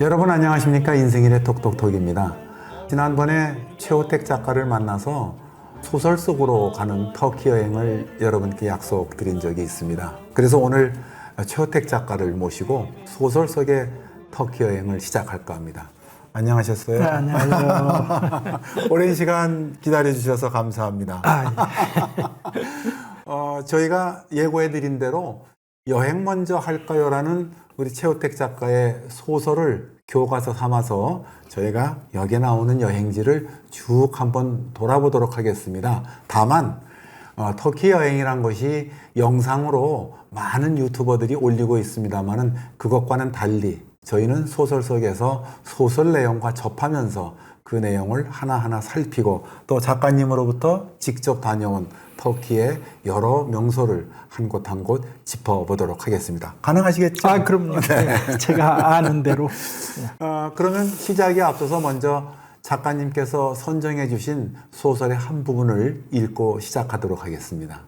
여러분 안녕하십니까? 인생일의 톡톡톡입니다. 지난번에 최호택 작가를 만나서 소설 속으로 가는 터키 여행을 여러분께 약속드린 적이 있습니다. 그래서 오늘 최호택 작가를 모시고 소설 속의 터키 여행을 시작할까 합니다. 안녕하셨어요? 네, 안녕하세요. 오랜 시간 기다려주셔서 감사합니다. 저희가 예고해드린 대로 여행 먼저 할까요? 라는 우리 최호택 작가의 소설을 교과서 삼아서 저희가 여기에 나오는 여행지를 쭉 한번 돌아보도록 하겠습니다. 다만 터키 여행이란 것이 영상으로 많은 유튜버들이 올리고 있습니다만은 그것과는 달리 저희는 소설 속에서 소설 내용과 접하면서 그 내용을 하나하나 살피고 또 작가님으로부터 직접 다녀온 터키의 여러 명소를 한 곳 한 곳 짚어보도록 하겠습니다. 가능하시겠죠? 그럼요. 네. 제가 아는 대로. 그러면 시작에 앞서서 먼저 작가님께서 선정해 주신 소설의 한 부분을 읽고 시작하도록 하겠습니다.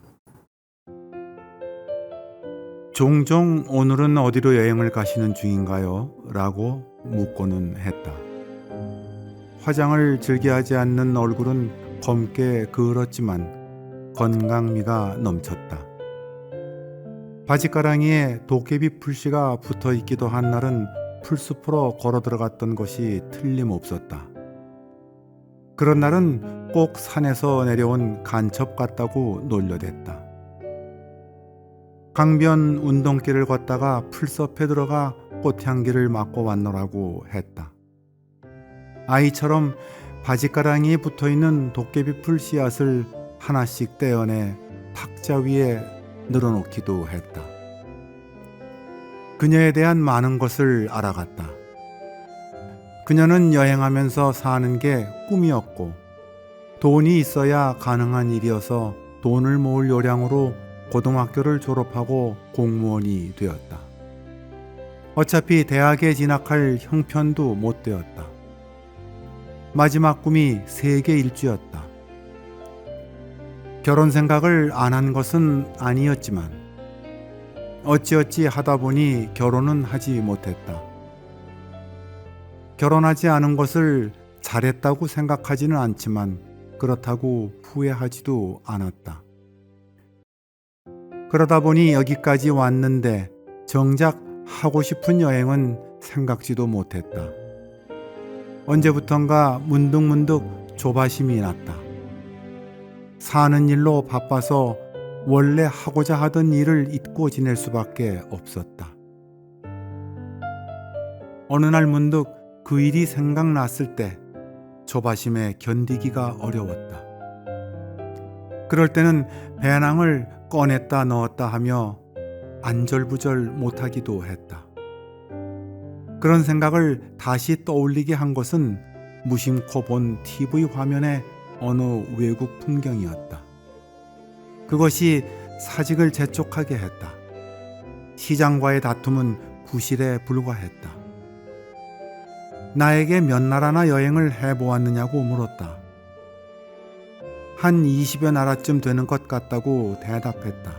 종종 오늘은 어디로 여행을 가시는 중인가요? 라고 묻고는 했다. 화장을 즐겨하지 않는 얼굴은 검게 그을었지만 건강미가 넘쳤다. 바지가랑이에 도깨비 풀씨가 붙어 있기도 한 날은 풀숲으로 걸어 들어갔던 것이 틀림없었다. 그런 날은 꼭 산에서 내려온 간첩 같다고 놀려댔다. 강변 운동길을 걷다가 풀숲에 들어가 꽃향기를 맡고 왔노라고 했다. 아이처럼 바지가랑이에 붙어있는 도깨비 풀 씨앗을 하나씩 떼어내 탁자 위에 늘어놓기도 했다. 그녀에 대한 많은 것을 알아갔다. 그녀는 여행하면서 사는 게 꿈이었고 돈이 있어야 가능한 일이어서 돈을 모을 요량으로 고등학교를 졸업하고 공무원이 되었다. 어차피 대학에 진학할 형편도 못 되었다. 마지막 꿈이 세계 일주였다. 결혼 생각을 안 한 것은 아니었지만 어찌어찌 하다 보니 결혼은 하지 못했다. 결혼하지 않은 것을 잘했다고 생각하지는 않지만 그렇다고 후회하지도 않았다. 그러다 보니 여기까지 왔는데 정작 하고 싶은 여행은 생각지도 못했다. 언제부턴가 문득문득 조바심이 났다. 사는 일로 바빠서 원래 하고자 하던 일을 잊고 지낼 수밖에 없었다. 어느 날 문득 그 일이 생각났을 때 조바심에 견디기가 어려웠다. 그럴 때는 배낭을 꺼냈다 넣었다 하며 안절부절 못하기도 했다. 그런 생각을 다시 떠올리게 한 것은 무심코 본 TV 화면의 어느 외국 풍경이었다. 그것이 사직을 재촉하게 했다. 시장과의 다툼은 구실에 불과했다. 나에게 몇 나라나 여행을 해보았느냐고 물었다. 한 20여 나라쯤 되는 것 같다고 대답했다.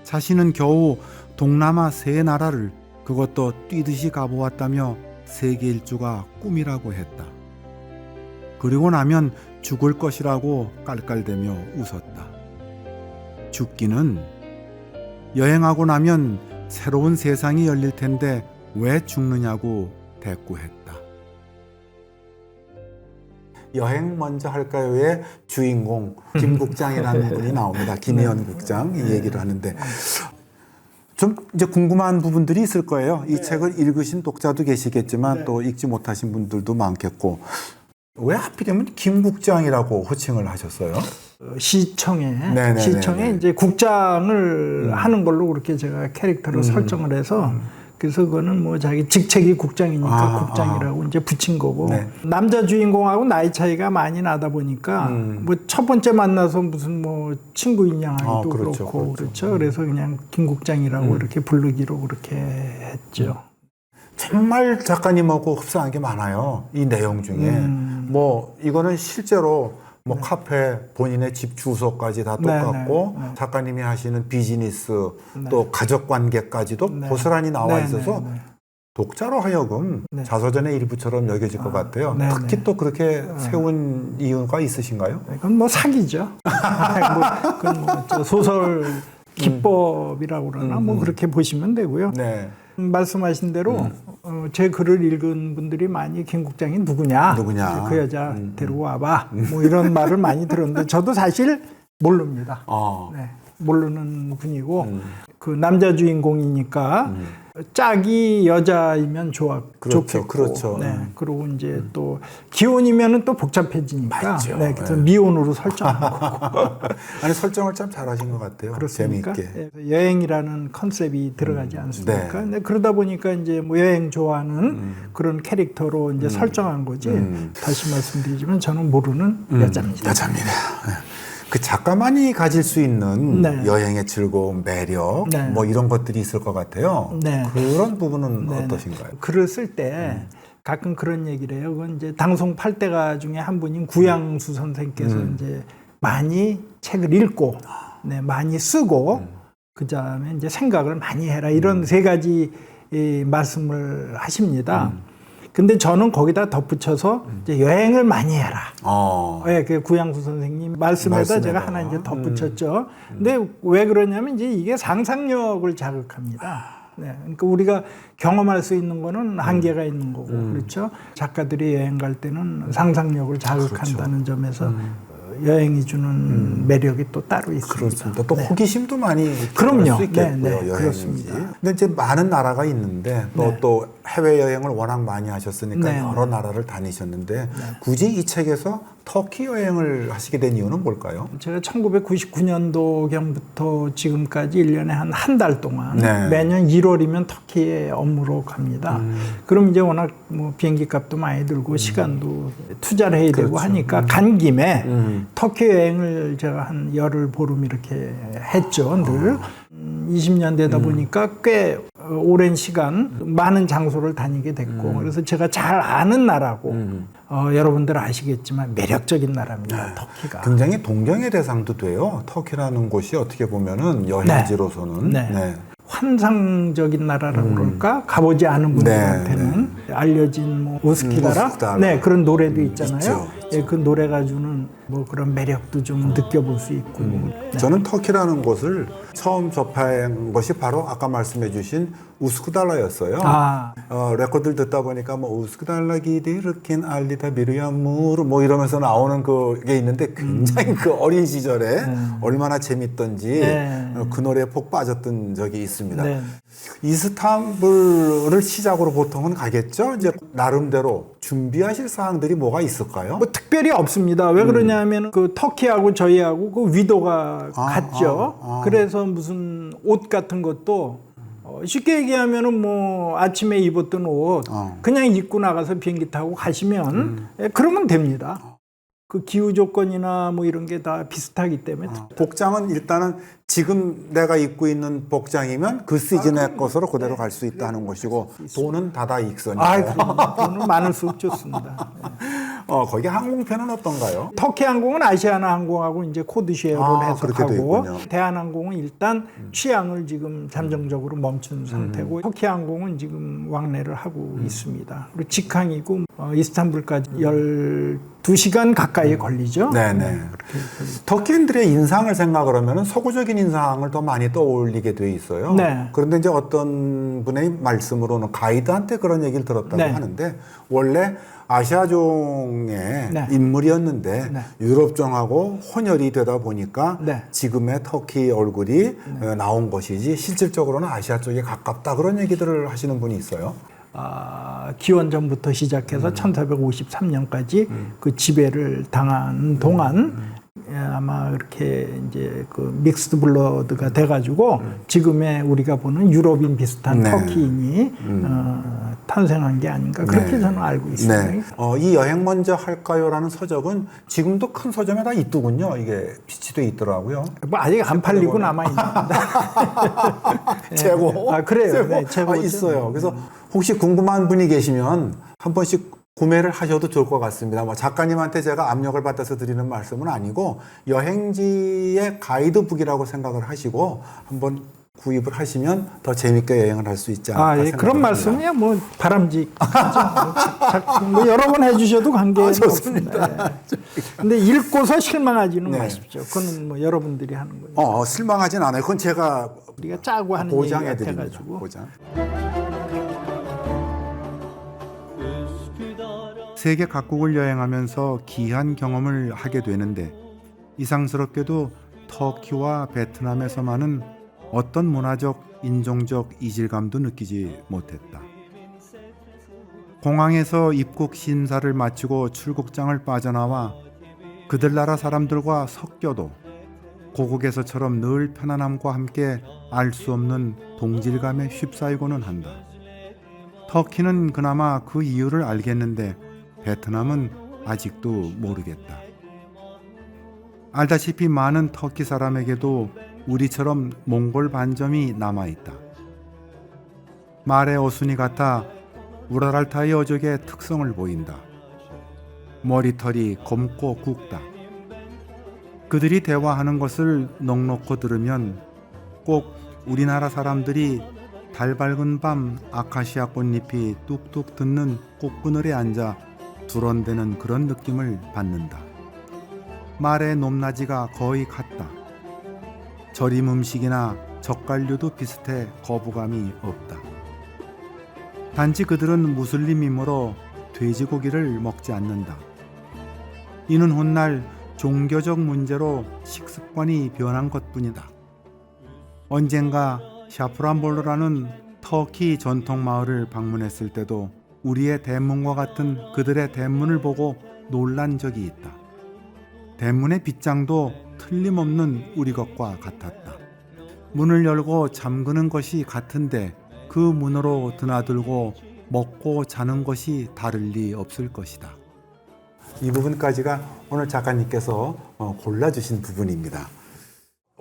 자신은 겨우 동남아 3나라를 그것도 뛰듯이 가보았다며 세계 일주가 꿈이라고 했다. 그리고 나면 죽을 것이라고 깔깔대며 웃었다. 죽기는 여행하고 나면 새로운 세상이 열릴 텐데 왜 죽느냐고 대꾸했다. 여행 먼저 할까요의 주인공 김국장이라는 분이 나옵니다. 김희연 국장 이 얘기를 하는데 좀 이제 궁금한 부분들이 있을 거예요. 이 책을 읽으신 독자도 계시겠지만 또 읽지 못하신 분들도 많겠고 왜 하필이면 김국장이라고 호칭을 하셨어요? 시청에 이제 국장을 하는 걸로 그렇게 제가 캐릭터로 설정을 해서 그래서 그거는 뭐 자기 직책이 국장이니까 국장이라고 이제 붙인 거고 남자 주인공하고 나이 차이가 많이 나다 보니까 뭐 첫 번째 만나서 무슨 뭐 친구인 양 하기도 그렇고 그렇죠. 그래서 그냥 김국장이라고 이렇게 부르기로 그렇게 했죠. 정말 작가님하고 흡사한 게 많아요. 이 내용 중에 뭐 이거는 실제로 뭐 카페, 본인의 집 주소까지 다 똑같고 작가님이 하시는 비즈니스 또 가족 관계까지도 고스란히 나와 있어서 독자로 하여금 네. 자서전의 일부처럼 여겨질 것 같아요. 네, 특히 네. 또 그렇게 세운 이유가 있으신가요? 그건 뭐 사기죠. 그건 뭐 소설 기법이라고 그러나 뭐 그렇게 보시면 되고요. 네. 말씀하신 대로 제 글을 읽은 분들이 많이 김 국장이 누구냐? 그 여자 데려와봐. 뭐 이런 말을 많이 들었는데 저도 사실 모릅니다. 네, 모르는 분이고 그 남자 주인공이니까 짝이 여자이면 좋겠고, 그렇죠. 네, 그리고 이제 또 기혼이면은 또 복잡해지니까, 맞죠. 네, 그래서 미혼으로 설정한 거고. 아니 설정을 참 잘하신 것 같아요. 그렇습니까? 재미있게. 네, 여행이라는 컨셉이 들어가지 않습니까? 네. 네, 그러다 보니까 이제 뭐 여행 좋아하는 그런 캐릭터로 이제 설정한 거지. 다시 말씀드리지만 저는 모르는 여자입니다. 여자입니다. 네. 그 작가만이 가질 수 있는 네. 여행의 즐거움, 매력, 네. 뭐 이런 것들이 있을 것 같아요. 네. 그런 부분은 네. 어떠신가요? 글을 쓸 때 가끔 그런 얘기를 해요. 그건 이제 당송 8대가 중에 한 분인 구양수 선생께서 이제 많이 책을 읽고, 네, 많이 쓰고, 그 다음에 이제 생각을 많이 해라. 이런 세 가지 말씀을 하십니다. 근데 저는 거기다 덧붙여서 이제 여행을 많이 해라. 네, 그 구양수 선생님 말씀에다 제가 하나 이제 덧붙였죠. 근데 왜 그러냐면 이제 이게 상상력을 자극합니다. 네, 그러니까 우리가 경험할 수 있는 거는 한계가 있는 거고, 그렇죠? 작가들이 여행 갈 때는 상상력을 자극한다는 점에서 여행이 주는 매력이 또 따로 있습니다. 그렇습니다. 또 네. 호기심도 많이 그럼요. 수 있겠고요. 네, 여행인지. 그렇습니다. 근데 이제 많은 나라가 있는데 네. 또 해외 여행을 워낙 많이 하셨으니까 네. 여러 나라를 다니셨는데 굳이 이 책에서 터키 여행을 하시게 된 이유는 뭘까요? 제가 1999년도경부터 지금까지 1년에 한 달 동안 네. 매년 1월이면 터키에 업무로 갑니다. 그럼 이제 워낙 뭐 비행기 값도 많이 들고 시간도 투자를 해야 되고 하니까 간 김에 터키 여행을 제가 한 열흘 보름 이렇게 했죠. 늘 20년 되다 보니까 꽤 오랜 시간 많은 장소를 다니게 됐고 그래서 제가 잘 아는 나라고 여러분들 아시겠지만 매력적인 나라입니다. 터키가. 굉장히 동경의 대상도 돼요. 터키라는 곳이 어떻게 보면은 여행지로서는 네. 환상적인 나라라고 그럴까? 가보지 않은 분들한테는 알려진 뭐 우스키다라? 네, 그런 노래도 있잖아요. 예, 그 노래가 주는 뭐 그런 매력도 좀 느껴볼 수 있고. 저는 터키라는 곳을 처음 접한 것이 바로 아까 말씀해 주신 우스크달라였어요. 레코드를 듣다 보니까 뭐 우스크달라 기디르킨 알리다 비르야무르 뭐 이러면서 나오는 그게 있는데 굉장히 그 어린 시절에 얼마나 재밌던지 그 노래에 폭 빠졌던 적이 있습니다. 네. 이스탄불을 시작으로 보통은 가겠죠? 이제 나름대로 준비하실 사항들이 뭐가 있을까요? 뭐 특별히 없습니다. 왜 그러냐면 그 터키하고 저희하고 그 위도가 같죠. 그래서 무슨 옷 같은 것도 쉽게 얘기하면은 뭐 아침에 입었던 옷 그냥 입고 나가서 비행기 타고 가시면 그러면 됩니다. 그 기후 조건이나 뭐 이런 게 다 비슷하기 때문에 복장은 일단은 지금 내가 입고 있는 복장이면 그 시즌의 것으로 그대로 갈 수 있다는 것이고 돈은 다다익선이니까. 돈은 많을수록 좋습니다. 거기 항공편은 어떤가요? 터키 항공은 아시아나 항공하고 이제 코드쉐어를 그렇게 돼 해석하고 있군요. 대한항공은 일단 취항을 지금 잠정적으로 멈춘 상태고 터키 항공은 지금 왕래를 하고 있습니다. 그리고 직항이고 이스탄불까지 12시간 가까이 걸리죠. 네네. 터키인들의 인상을 생각을 하면 서구적인 인상을 더 많이 떠올리게 돼 있어요. 네. 그런데 이제 어떤 분의 말씀으로는 가이드한테 그런 얘기를 들었다고 하는데 원래 아시아종의 인물이었는데 유럽종하고 혼혈이 되다 보니까 지금의 터키 얼굴이 나온 것이지 실질적으로는 아시아 쪽에 가깝다 그런 얘기들을 하시는 분이 있어요. 기원전부터 시작해서 1453년까지 그 지배를 당한 동안 아마 이렇게 이제 그 믹스드 블러드가 돼가지고 지금의 우리가 보는 유럽인 비슷한 터키인이 탄생한 게 아닌가 그렇게 저는 알고 있습니다. 네. 이 여행 먼저 할까요라는 서적은 지금도 큰 서점에 다 있더군요. 이게 비치돼 있더라고요. 뭐 아직 안 팔리고 남아 있는데. 재고. 그래요. 재고. 네, 재고 있어요. 그래서 혹시 궁금한 분이 계시면 한 번씩 구매를 하셔도 좋을 것 같습니다. 뭐 작가님한테 제가 압력을 받아서 드리는 말씀은 아니고 여행지의 가이드북이라고 생각을 하시고 한번 구입을 하시면 더 재밌게 여행을 할 수 있지 않을까 예. 생각합니다. 그런 말씀이야 뭐 바람직하죠. 뭐 여러 번 해주셔도 관계는 좋습니다. 없습니다. 예. 근데 읽고서 실망하지는 네. 마십시오. 그건 뭐 여러분들이 하는 거예요. 실망하진 않아요. 그건 제가 우리가 짜고 하는 얘기 보장해 드립니다. 같아가지고. 보장. 세계 각국을 여행하면서 귀한 경험을 하게 되는데 이상스럽게도 터키와 베트남에서만은 어떤 문화적, 인종적 이질감도 느끼지 못했다. 공항에서 입국 심사를 마치고 출국장을 빠져나와 그들 나라 사람들과 섞여도 고국에서처럼 늘 편안함과 함께 알 수 없는 동질감에 휩싸이고는 한다. 터키는 그나마 그 이유를 알겠는데 베트남은 아직도 모르겠다. 알다시피 많은 터키 사람에게도 우리처럼 몽골 반점이 남아있다. 말의 어순이 같아 우라랄타이 어족의 특성을 보인다. 머리털이 검고 굵다. 그들이 대화하는 것을 넋놓고 들으면 꼭 우리나라 사람들이 달 밝은 밤 아카시아 꽃잎이 뚝뚝 듣는 꽃그늘에 앉아 두런대는 그런 느낌을 받는다. 말의 높낮이가 거의 같다. 절임 음식이나 젓갈류도 비슷해 거부감이 없다. 단지 그들은 무슬림이므로 돼지고기를 먹지 않는다. 이는 훗날 종교적 문제로 식습관이 변한 것뿐이다. 언젠가 샤프란볼루라는 터키 전통 마을을 방문했을 때도 우리의 대문과 같은 그들의 대문을 보고 놀란 적이 있다. 대문의 빗장도 틀림없는 우리 것과 같았다. 문을 열고 잠그는 것이 같은데 그 문으로 드나들고 먹고 자는 것이 다를 리 없을 것이다. 이 부분까지가 오늘 작가님께서 골라주신 부분입니다.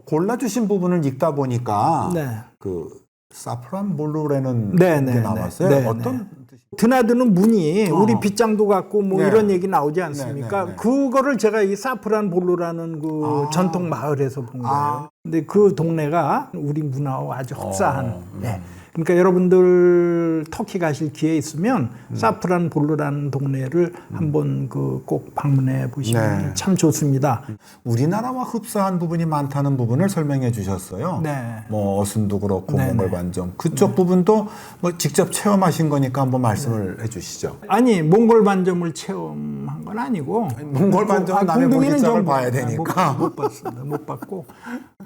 골라주신 부분을 읽다 보니까 네. 그 사프란볼루라는 네, 게 네, 나왔어요. 네, 어떤 뜻이? 드나드는 문이 우리 빗장도 같고 뭐 네. 이런 얘기 나오지 않습니까? 네, 네, 네. 그거를 제가 이 사프란볼루라는 그 전통 마을에서 본 거예요. 근데 그 동네가 우리 문화와 아주 흡사한. 네. 그러니까 여러분들 터키 가실 기회 있으면 사프란볼루라는 동네를 한번 그 꼭 방문해 보시면 네. 참 좋습니다. 우리나라와 흡사한 부분이 많다는 부분을 설명해 주셨어요. 네. 뭐 어순도 그렇고 네, 몽골 네. 반점 그쪽 부분도 뭐 직접 체험하신 거니까 한번 말씀을 해주시죠. 아니 몽골 반점을 체험한 건 아니고 몽골 반점은 남의 궁둥이는 볼기장을 좀 봐야 되니까. 못 봤습니다. 못 봤고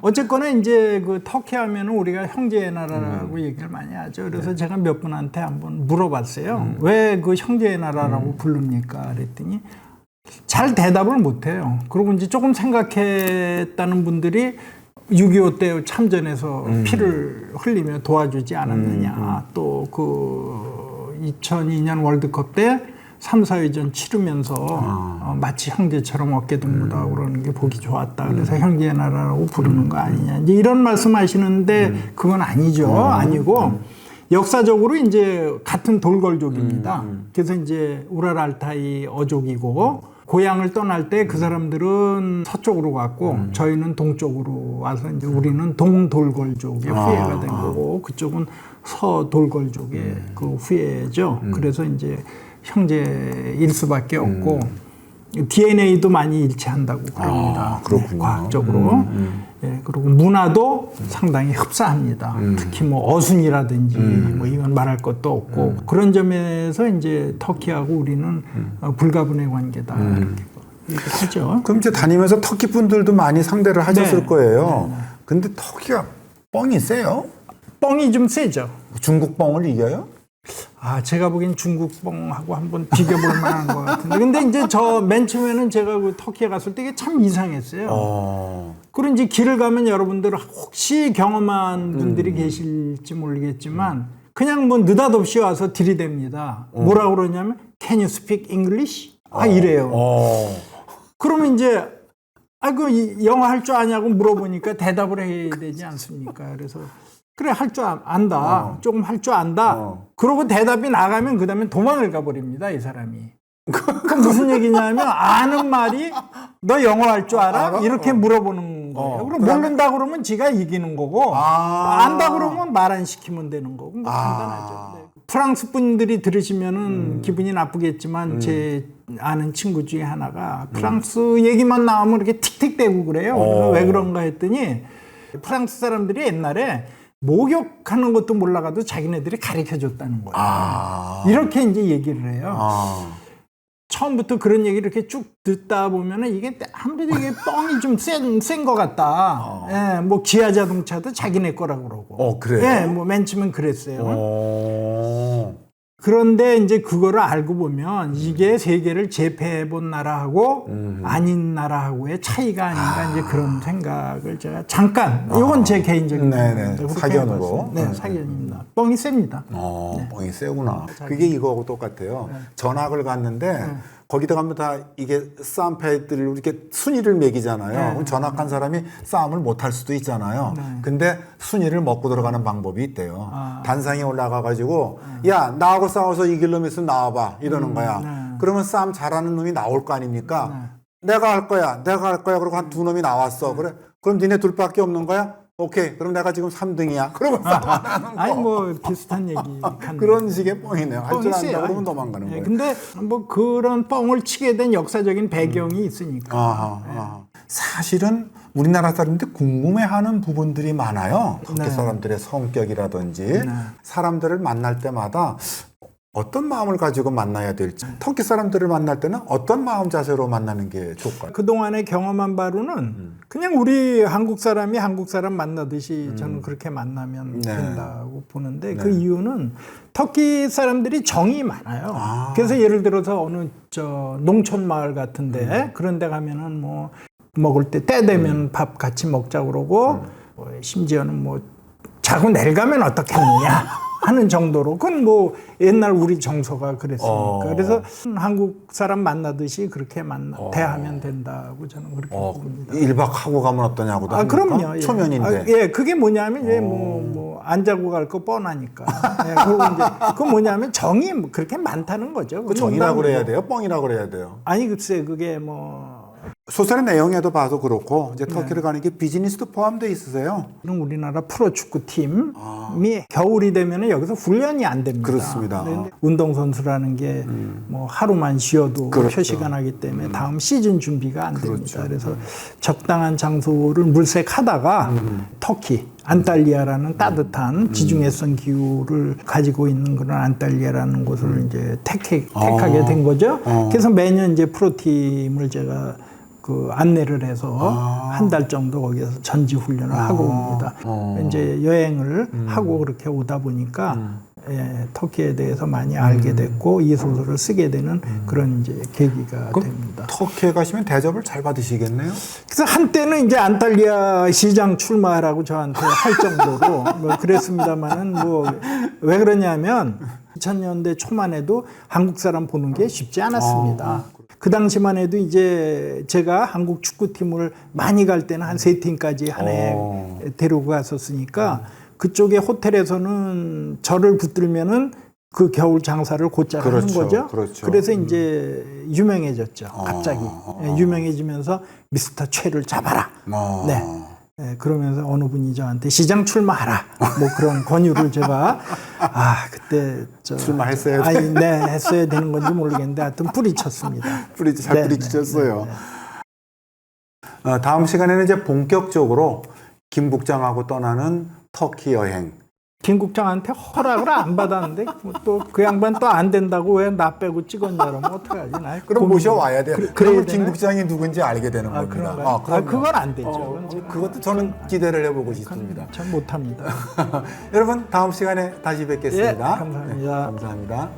어쨌거나 이제 그 터키 하면은 우리가 형제의 나라라고 얘기를 많이 하죠. 그래서 제가 몇 분한테 한번 물어봤어요. 왜 그 형제의 나라라고 부릅니까? 그랬더니 잘 대답을 못 해요. 그리고 이제 조금 생각했다는 분들이 6.25 때 참전해서 피를 흘리며 도와주지 않았느냐. 또 그 2002년 월드컵 때 3, 4위전 치르면서 마치 형제처럼 어깨 동무하고 그러는 게 보기 좋았다. 그래서 형제의 나라라고 부르는 거 아니냐. 이제 이런 말씀 하시는데 그건 아니죠. 아니고 역사적으로 이제 같은 돌궐족입니다. 그래서 이제 우라랄타이 어족이고 고향을 떠날 때 그 사람들은 서쪽으로 갔고 저희는 동쪽으로 와서 이제 우리는 동돌궐족의 후예가 된 거고 그쪽은 서돌궐족의 그 후예죠. 그래서 이제 형제일 수밖에 없고 DNA도 많이 일치한다고 그럽니다. 그렇군요. 네, 과학적으로. 예, 그리고 문화도 상당히 흡사합니다. 특히 뭐 어순이라든지 뭐 이건 말할 것도 없고 그런 점에서 이제 터키하고 우리는 불가분의 관계다 이렇게 얘기하죠. 그럼 이제 다니면서 터키 분들도 많이 상대를 하셨을 네. 거예요. 근데 터키가 뻥이 세요? 뻥이 좀 세죠. 중국 뻥을 이겨요? 제가 보기엔 중국 뻥하고 한번 비교볼 만한 것 같은데. 근데 이제 저 맨 처음에는 제가 그 터키에 갔을 때 이게 참 이상했어요. 그리고 이제 길을 가면 여러분들 혹시 경험한 분들이 계실지 모르겠지만 그냥 뭐 느닷없이 와서 들이댑니다. 뭐라고 그러냐면 Can you speak English? 이래요. 그러면 이제 그 영어 할 줄 아냐고 물어보니까 대답을 해야 되지 않습니까? 그래서 그래 할 줄 안다. 조금 할 줄 안다. 그러고 대답이 나가면 그 다음에 도망을 가버립니다. 이 사람이. 그 무슨 얘기냐면 아는 말이 너 영어 할 줄 알아? 이렇게 물어보는 되는 거예요. 그럼 그다음에- 모른다 그러면 지가 이기는 거고 안다 그러면 말 안 시키면 되는 거고 뭐 간단하죠. 네. 프랑스 분들이 들으시면은 기분이 나쁘겠지만 제 아는 친구 중에 하나가 프랑스 얘기만 나오면 이렇게 틱틱대고 그래요. 그래서 왜 그런가 했더니 프랑스 사람들이 옛날에 목욕하는 것도 몰라가도 자기네들이 가르쳐 줬다는 거예요. 이렇게 이제 얘기를 해요. 처음부터 그런 얘기를 이렇게 쭉 듣다 보면은 이게 아무래도 이게 뻥이 좀 센 것 같다. 예, 뭐 기아 자동차도 자기네 거라고 그러고. 그래요? 예, 뭐 맨 처음엔 그랬어요. 그런데 이제 그거를 알고 보면 이게 세계를 제패해본 나라하고 아닌 나라하고의 차이가 아닌가 이제 그런 생각을 제가 잠깐 이건 제 개인적인 네네. 그렇게 사견으로. 해봤어요. 네, 사견입니다. 뻥이 셉니다. 뻥이 세구나. 그게 이거하고 똑같아요. 전학을 갔는데 거기다 가면 다 이게 싸움패들을 이렇게 순위를 매기잖아요. 그럼 전학한 사람이 싸움을 못 할 수도 있잖아요. 근데 순위를 먹고 들어가는 방법이 있대요. 단상에 올라가 가지고 야, 나하고 싸워서 이길 놈 있으면 나와봐 이러는 거야. 그러면 싸움 잘하는 놈이 나올 거 아닙니까? 내가 할 거야. 그러고 한 두 놈이 나왔어. 그래? 그럼 니네 둘밖에 없는 거야? 오케이. 그럼 내가 지금 3등이야. 그러면 싸움 안 하는 거. 아니 뭐 비슷한 얘기 그런 식의 뻥이네요. 할 줄 뻥이 안다고 그러면 세요. 도망가는 거예요. 근데 뭐 그런 뻥을 치게 된 역사적인 배경이 있으니까. 사실은 우리나라 사람들이 궁금해하는 부분들이 많아요. 터키 사람들의 성격이라든지 사람들을 만날 때마다 어떤 마음을 가지고 만나야 될지, 터키 사람들을 만날 때는 어떤 마음 자세로 만나는 게 좋을까요? 그동안에 경험한 바로는 그냥 우리 한국 사람이 한국 사람 만나듯이 저는 그렇게 만나면 된다고 보는데 그 이유는 터키 사람들이 정이 많아요. 그래서 예를 들어서 어느 농촌 마을 같은데 그런 데 가면은 뭐 먹을 때 되면 밥 같이 먹자고 그러고 뭐 심지어는 뭐 자고 내일 가면 어떻겠느냐 하는 정도로 그건 뭐 옛날 우리 정서가 그랬으니까 그래서 한국 사람 만나듯이 그렇게 대하면 된다고 저는 그렇게 봅니다. 1박 하고 가면 어떠냐고도 합니까? 그럼요. 예. 초면인데. 예, 그게 뭐냐면 이제 뭐 안 자고 갈 거 뻔하니까. 예, 그리고 이제 그 뭐냐면 정이 그렇게 많다는 거죠. 그 정이라고 그래야 돼요? 뻥이라고 그래야 돼요? 아니 글쎄 그게 뭐 소설의 내용에도 봐도 그렇고 이제 터키를 가는 게 비즈니스도 포함되어 있으세요. 우리나라 프로축구팀이 겨울이 되면 여기서 훈련이 안 됩니다. 그렇습니다. 운동선수라는 게 뭐 하루만 쉬어도 그렇죠. 표시가 나기 때문에 다음 시즌 준비가 안 됩니다. 그래서 적당한 장소를 물색하다가 터키, 안탈리아라는 따뜻한 지중해성 기후를 가지고 있는 그런 안탈리아라는 곳을 이제 택하게 된 거죠. 그래서 매년 이제 프로팀을 제가 그 안내를 해서 한 달 정도 거기에서 전지 훈련을 하고 옵니다. 이제 여행을 하고 그렇게 오다 보니까 예, 터키에 대해서 많이 알게 됐고 이 소설을 쓰게 되는 그런 이제 계기가 됩니다. 터키에 가시면 대접을 잘 받으시겠네요. 그래서 한때는 이제 안탈리아 시장 출마하라고 저한테 할 정도로 뭐 그랬습니다만은 뭐 왜 그러냐면 2000년대 초만 해도 한국 사람 보는 게 쉽지 않았습니다. 그 당시만 해도 이제 제가 한국 축구팀을 많이 갈 때는 한 3팀까지 한 해 데리고 갔었으니까 그쪽에 호텔에서는 저를 붙들면은 그 겨울 장사를 곧잘 하는 거죠. 그렇죠. 그래서 이제 유명해졌죠. 갑자기 유명해지면서 미스터 최를 잡아라. 네. 네, 그러면서 어느 분이 저한테 시장 출마하라. 뭐 그런 권유를 제가 그때 출마했어야 돼. 네, 했어야 되는 건지 모르겠는데 하여튼 뿌리쳤습니다. 잘 뿌리치셨어요. 다음 시간에는 이제 본격적으로 김 국장하고 떠나는 터키 여행. 김 국장한테 허락을 안 받았는데 또 그 양반 또 안 된다고 왜 나 빼고 찍었냐 그러면 어떡하지? 그럼 모셔와야 돼요. 그러면 김 되나요? 국장이 누군지 알게 되는 겁니다. 그건 안 되죠. 그것도 저는 기대를 해보고 싶습니다. 전 못합니다. 여러분 다음 시간에 다시 뵙겠습니다. 예, 감사합니다. 네, 감사합니다.